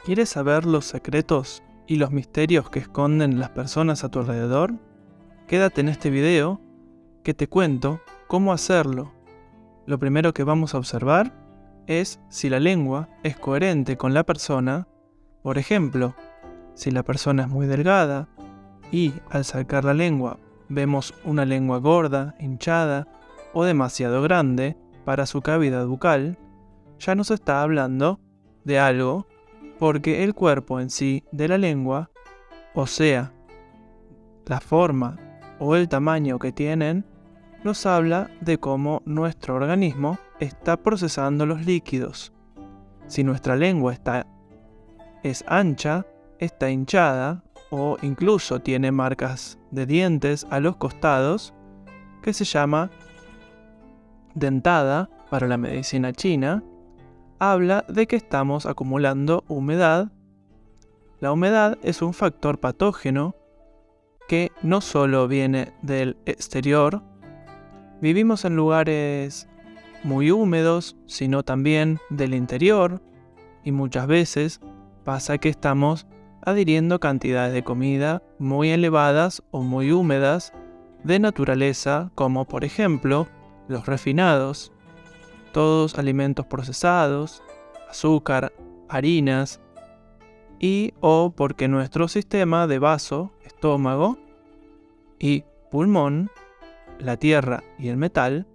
¿Quieres saber los secretos y los misterios que esconden las personas a tu alrededor? Quédate en este video que te cuento cómo hacerlo. Lo primero que vamos a observar es si la lengua es coherente con la persona. Por ejemplo, si la persona es muy delgada y al sacar la lengua vemos una lengua gorda, hinchada o demasiado grande para su cavidad bucal, ya nos está hablando de algo, porque el cuerpo en sí de la lengua, o sea, la forma o el tamaño que tienen, nos habla de cómo nuestro organismo está procesando los líquidos. Si nuestra lengua es ancha, está hinchada o incluso tiene marcas de dientes a los costados, que se llama dentada para la medicina china, habla de que estamos acumulando humedad. La humedad es un factor patógeno que no solo viene del exterior. Vivimos en lugares muy húmedos, sino también del interior, y muchas veces pasa que estamos adhiriendo cantidades de comida muy elevadas o muy húmedas de naturaleza, como por ejemplo los refinados, todos alimentos procesados, azúcar, harinas, o porque nuestro sistema de vaso, estómago y pulmón, la tierra y el metal,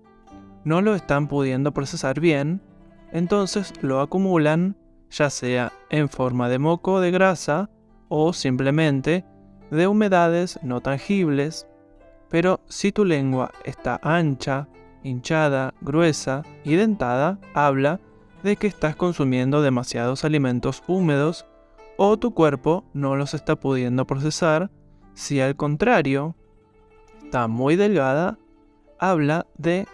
no lo están pudiendo procesar bien, entonces lo acumulan ya sea en forma de moco de grasa o simplemente de humedades no tangibles. Pero si tu lengua está ancha, hinchada, gruesa y dentada, habla de que estás consumiendo demasiados alimentos húmedos o tu cuerpo no los está pudiendo procesar. Si al contrario está muy delgada, habla de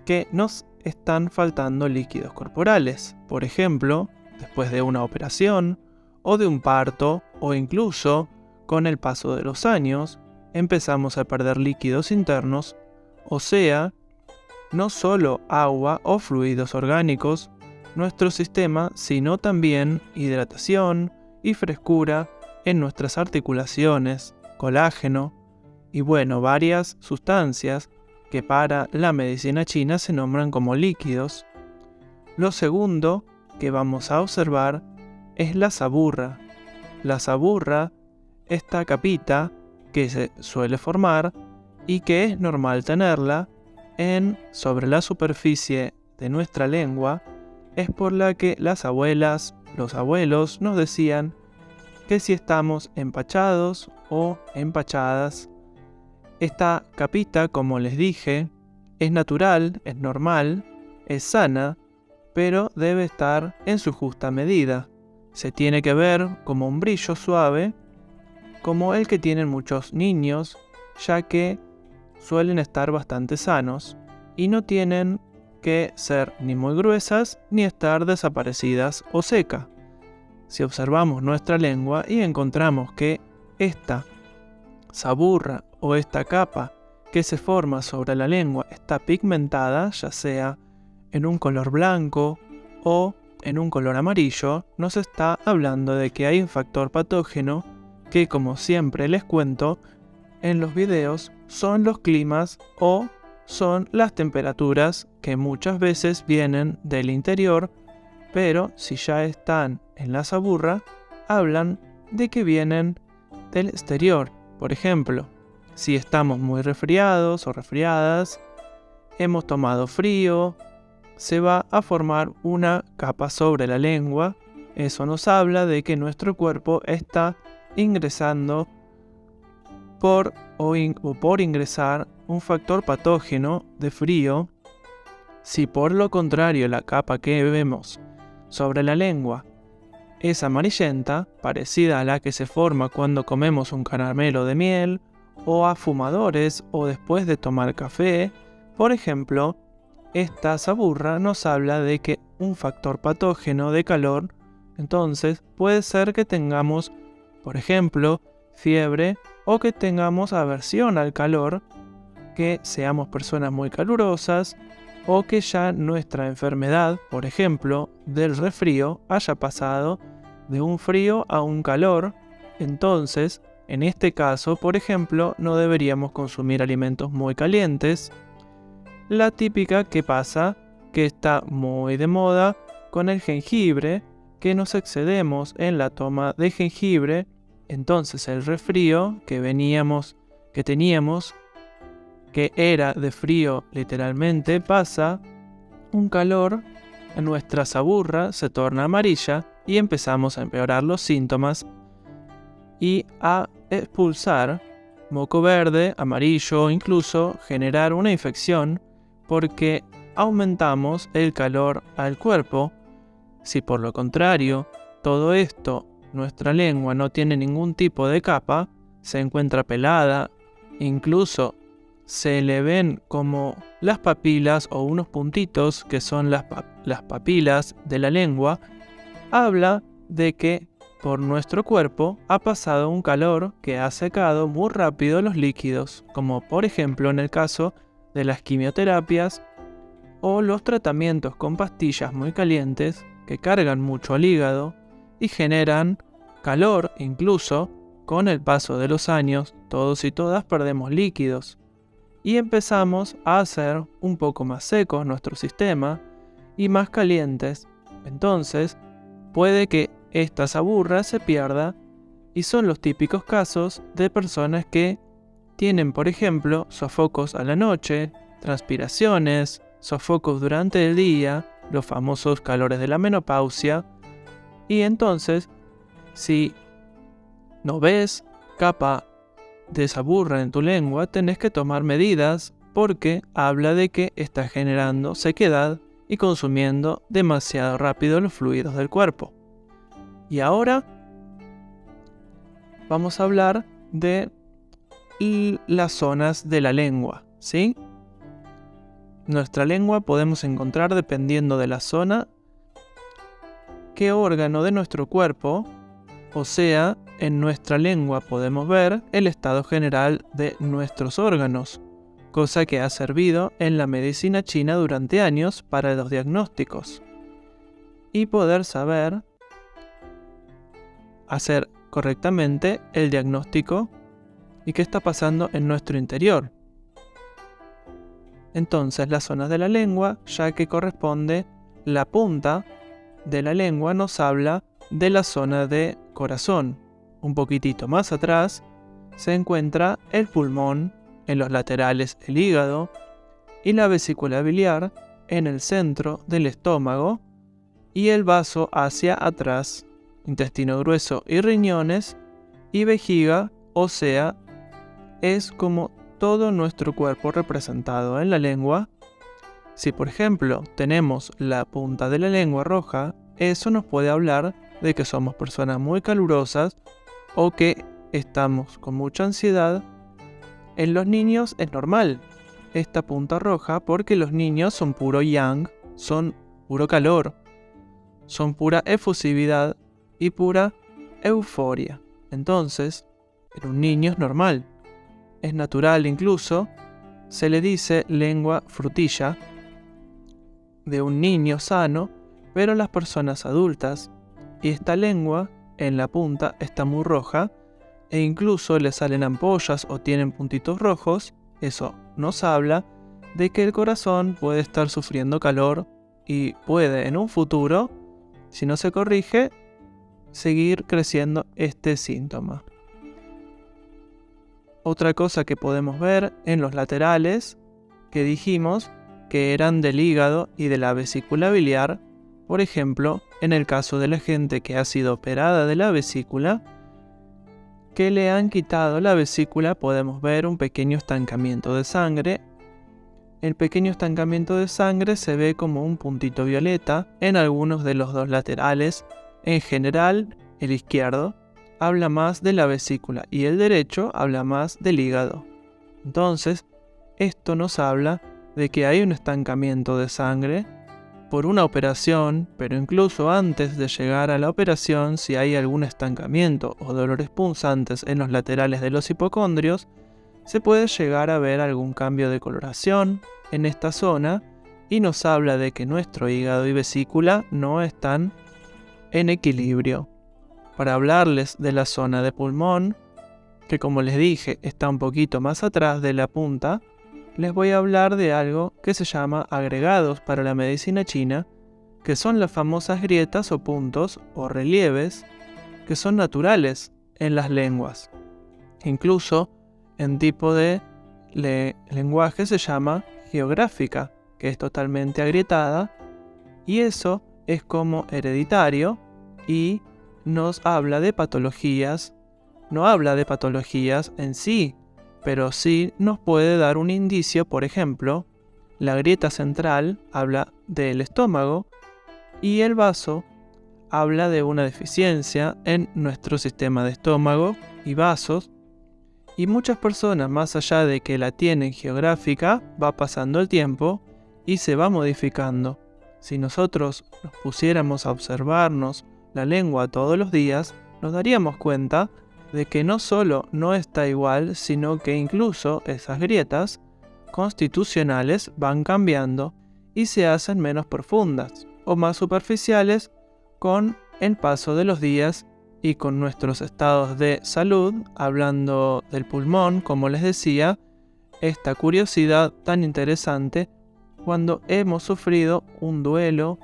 que nos están faltando líquidos corporales, por ejemplo, después de una operación o de un parto, o incluso con el paso de los años empezamos a perder líquidos internos, o sea, no solo agua o fluidos orgánicos, nuestro sistema, sino también hidratación y frescura en nuestras articulaciones, colágeno y varias sustancias que para la medicina china se nombran como líquidos. Lo segundo que vamos a observar es la saburra. La saburra, esta capita que se suele formar y que es normal tenerla sobre la superficie de nuestra lengua, es por la que las abuelas, los abuelos nos decían que si estamos empachados o empachadas. Esta capita, como les dije, es natural, es normal, es sana, pero debe estar en su justa medida. Se tiene que ver como un brillo suave, como el que tienen muchos niños, ya que suelen estar bastante sanos y no tienen que ser ni muy gruesas ni estar desaparecidas o seca. Si observamos nuestra lengua y encontramos que esta saburra o esta capa que se forma sobre la lengua está pigmentada, ya sea en un color blanco o en un color amarillo, nos está hablando de que hay un factor patógeno que, como siempre les cuento en los videos, son los climas o son las temperaturas que muchas veces vienen del interior, pero si ya están en la saburra, hablan de que vienen del exterior. Por ejemplo, si estamos muy resfriados o resfriadas, hemos tomado frío, se va a formar una capa sobre la lengua. Eso nos habla de que nuestro cuerpo está ingresando por ingresar un factor patógeno de frío. Si por lo contrario la capa que vemos sobre la lengua es amarillenta, parecida a la que se forma cuando comemos un caramelo de miel, o a fumadores o después de tomar café, por ejemplo, esta saburra nos habla de que un factor patógeno de calor, entonces puede ser que tengamos, por ejemplo, fiebre o que tengamos aversión al calor, que seamos personas muy calurosas o que ya nuestra enfermedad, por ejemplo, del resfrío, haya pasado de un frío a un calor. Entonces, en este caso, por ejemplo, no deberíamos consumir alimentos muy calientes. La típica que pasa, que está muy de moda con el jengibre, que nos excedemos en la toma de jengibre, entonces el resfrío que teníamos, que era de frío literalmente, pasa un calor, nuestra saburra se torna amarilla y empezamos a empeorar los síntomas y a expulsar moco verde, amarillo o incluso generar una infección porque aumentamos el calor al cuerpo. Si por lo contrario, todo esto, nuestra lengua no tiene ningún tipo de capa, se encuentra pelada, incluso se le ven como las papilas o unos puntitos que son las papilas de la lengua, habla de que por nuestro cuerpo ha pasado un calor que ha secado muy rápido los líquidos, como por ejemplo en el caso de las quimioterapias o los tratamientos con pastillas muy calientes que cargan mucho al hígado y generan calor. Incluso con el paso de los años todos y todas perdemos líquidos y empezamos a hacer un poco más secos nuestro sistema y más calientes. Entonces puede que esta saburra se pierda y son los típicos casos de personas que tienen, por ejemplo, sofocos a la noche, transpiraciones, sofocos durante el día, los famosos calores de la menopausia. Y entonces, si no ves capa de saburra en tu lengua, tenés que tomar medidas porque habla de que estás generando sequedad y consumiendo demasiado rápido los fluidos del cuerpo. Y ahora vamos a hablar de las zonas de la lengua, ¿sí? Nuestra lengua podemos encontrar, dependiendo de la zona, qué órgano de nuestro cuerpo, o sea, en nuestra lengua podemos ver el estado general de nuestros órganos, cosa que ha servido en la medicina china durante años para los diagnósticos y poder saber hacer correctamente el diagnóstico y qué está pasando en nuestro interior. Entonces, las zonas de la lengua, ya que corresponde la punta de la lengua, nos habla de la zona de corazón. Un poquitito más atrás se encuentra el pulmón, en los laterales el hígado y la vesícula biliar en el centro del estómago y el vaso hacia atrás, intestino grueso y riñones y vejiga, o sea, es como todo nuestro cuerpo representado en la lengua. Si por ejemplo tenemos la punta de la lengua roja, eso nos puede hablar de que somos personas muy calurosas o que estamos con mucha ansiedad. En los niños es normal esta punta roja porque los niños son puro yang, son puro calor, son pura efusividad y pura euforia. Entonces, en un niño es normal, es natural, incluso se le dice lengua frutilla de un niño sano, pero las personas adultas, y esta lengua en la punta está muy roja e incluso le salen ampollas o tienen puntitos rojos, eso nos habla de que el corazón puede estar sufriendo calor y puede en un futuro, si no se corrige, seguir creciendo este síntoma. Otra cosa que podemos ver en los laterales, que dijimos que eran del hígado y de la vesícula biliar, por ejemplo, en el caso de la gente que ha sido operada de la vesícula, que le han quitado la vesícula, podemos ver un pequeño estancamiento de sangre. El pequeño estancamiento de sangre se ve como un puntito violeta en algunos de los dos laterales. En general, el izquierdo habla más de la vesícula y el derecho habla más del hígado. Entonces, esto nos habla de que hay un estancamiento de sangre por una operación, pero incluso antes de llegar a la operación, si hay algún estancamiento o dolores punzantes en los laterales de los hipocondrios, se puede llegar a ver algún cambio de coloración en esta zona y nos habla de que nuestro hígado y vesícula no están en equilibrio. para hablarles de la zona de pulmón, que como les dije está un poquito más atrás de la punta, les voy a hablar de algo que se llama agregados para la medicina china, que son las famosas grietas o puntos o relieves que son naturales en las lenguas. Incluso en tipo de lenguaje se llama geográfica, que es totalmente agrietada, y eso es como hereditario y nos habla de patologías. No habla de patologías en sí, pero sí nos puede dar un indicio. Por ejemplo, la grieta central habla del estómago y el vaso habla de una deficiencia en nuestro sistema de estómago y vasos. Y muchas personas, más allá de que la tienen geográfica, va pasando el tiempo y se va modificando. Si nosotros nos pusiéramos a observarnos la lengua todos los días, nos daríamos cuenta de que no solo no está igual, sino que incluso esas grietas constitucionales van cambiando y se hacen menos profundas o más superficiales con el paso de los días y con nuestros estados de salud. Hablando del pulmón, como les decía, esta curiosidad tan interesante cuando hemos sufrido un duelo,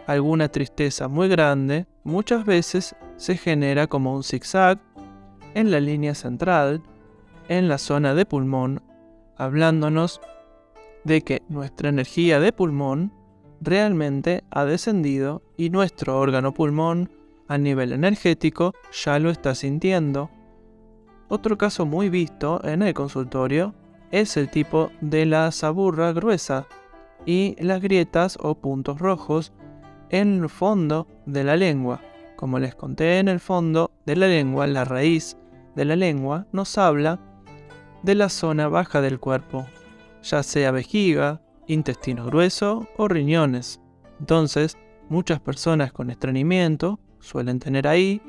alguna tristeza muy grande, muchas veces se genera como un zigzag en la línea central, en la zona de pulmón, hablándonos de que nuestra energía de pulmón realmente ha descendido y nuestro órgano pulmón a nivel energético ya lo está sintiendo. Otro caso muy visto en el consultorio es el tipo de la saburra gruesa y las grietas o puntos rojos en el fondo de la lengua. Como les conté, en el fondo de la lengua, la raíz de la lengua nos habla de la zona baja del cuerpo, ya sea vejiga, intestino grueso o riñones. Entonces, muchas personas con estreñimiento suelen tener ahí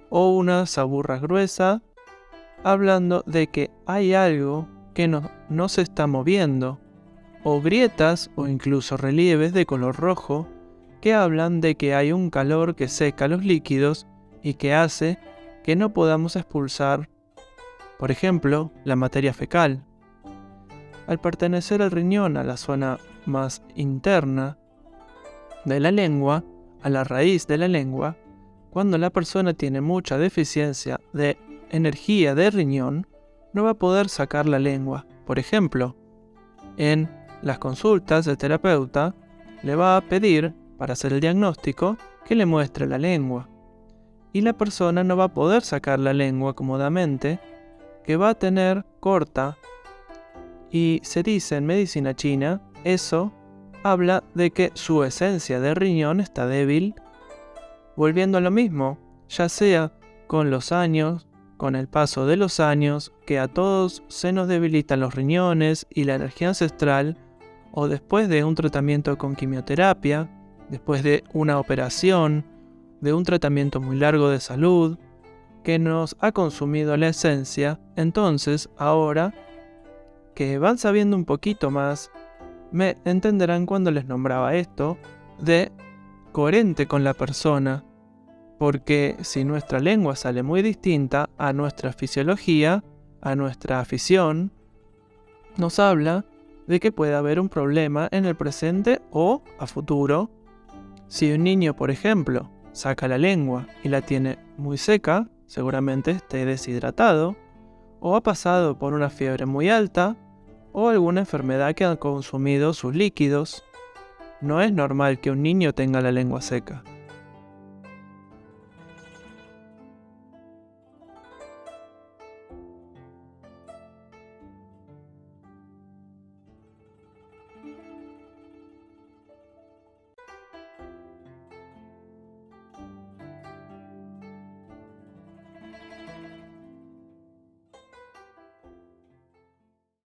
o una saburra gruesa, hablando de que hay algo que no se está moviendo, o grietas o incluso relieves de color rojo que hablan de que hay un calor que seca los líquidos y que hace que no podamos expulsar, por ejemplo, la materia fecal. Al pertenecer el riñón a la zona más interna de la lengua, a la raíz de la lengua, cuando la persona tiene mucha deficiencia de energía de riñón, no va a poder sacar la lengua. Por ejemplo, en las consultas del terapeuta le va a pedir, para hacer el diagnóstico, que le muestre la lengua. Y la persona no va a poder sacar la lengua cómodamente, que va a tener corta. Y se dice en medicina china, eso habla de que su esencia de riñón está débil. Volviendo a lo mismo, ya sea con los años, con el paso de los años, que a todos se nos debilitan los riñones y la energía ancestral, o después de un tratamiento con quimioterapia, después de una operación, de un tratamiento muy largo de salud, que nos ha consumido la esencia. Entonces, ahora que van sabiendo un poquito más, me entenderán cuando les nombraba esto de coherente con la persona, porque si nuestra lengua sale muy distinta a nuestra fisiología, a nuestra afición, nos habla de que puede haber un problema en el presente o a futuro. Si un niño, por ejemplo, saca la lengua y la tiene muy seca, seguramente esté deshidratado, o ha pasado por una fiebre muy alta, o alguna enfermedad que ha consumido sus líquidos. No es normal que un niño tenga la lengua seca.